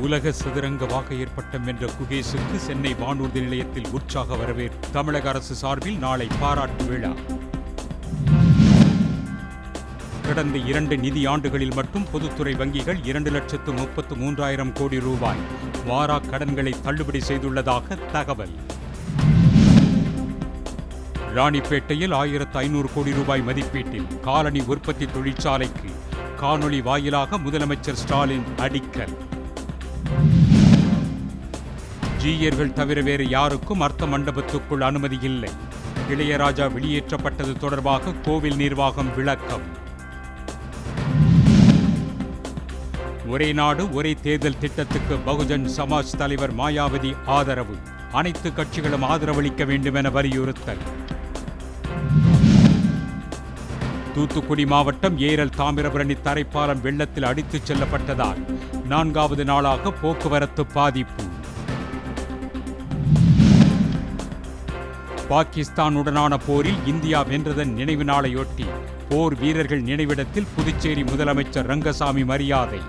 உலக சதுரங்க வாகை ஏற்பட்டம் வென்ற குகேஷுக்கு சென்னை வானூர்தி நிலையத்தில் உற்சாக வரவேற்பு. தமிழக அரசு சார்பில் நாளை பாராட்டு விழா. கடந்த 2 நிதி ஆண்டுகளில் மட்டும் பொதுத்துறை வங்கிகள் 2,33,000 கோடி ரூபாய் வாரா கடன்களை தள்ளுபடி செய்துள்ளதாக தகவல். ராணிப்பேட்டையில் 1,500 கோடி ரூபாய் மதிப்பீட்டில் காலணி உற்பத்தி தொழிற்சாலைக்கு காணொலி வாயிலாக முதலமைச்சர் ஸ்டாலின் அடிக்கல். ஜீயர்கள் தவிர வேறு யாருக்கும் அர்த்த மண்டபத்துக்குள் அனுமதி இல்லை. இளையராஜா வெளியேற்றப்பட்டது தொடர்பாக கோவில் நிர்வாகம் விளக்கம். ஒரே நாடு ஒரே தேர்தல் திட்டத்துக்கு பகுஜன் சமாஜ் தலைவர் மாயாவதி ஆதரவு. அனைத்து கட்சிகளும் ஆதரவளிக்க வேண்டும் என வலியுறுத்தல். தூத்துக்குடி மாவட்டம் ஏரல் தாமிரபரணி தரைப்பாலம் வெள்ளத்தில் அடித்துச் செல்லப்பட்டதால் 4வது நாளாக போக்குவரத்து பாதிப்பு. பாகிஸ்தானுடனான போரில் இந்தியா வென்றதன் நினைவு நாளையொட்டி போர் வீரர்கள் நினைவிடத்தில் புதுச்சேரி முதலமைச்சர் ரங்கசாமி மரியாதை.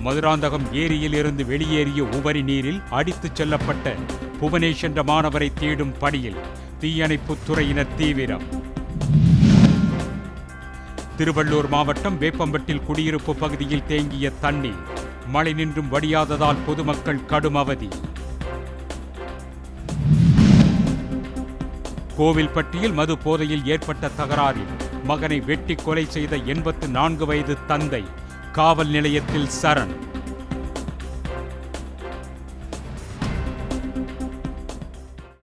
மதுராந்தகம் ஏரியில் இருந்து வெளியேறிய உபரி நீரில் அடித்துச் செல்லப்பட்ட புவனேஷ் என்ற மாணவரை தேடும் பணியில் தீயணைப்புத் துறையினர் தீவிரம். திருவள்ளூர் மாவட்டம் வேப்பம்பட்டில் குடியிருப்பு பகுதியில் தேங்கிய தண்ணீர் மழை நின்றும் வடியாததால் பொதுமக்கள் கடும் அவதி. கோவில்பட்டியில் மது போதையில் ஏற்பட்ட தகராறில் மகனை வெட்டி கொலை செய்த 84 வயது தந்தை காவல் நிலையத்தில் சரண்.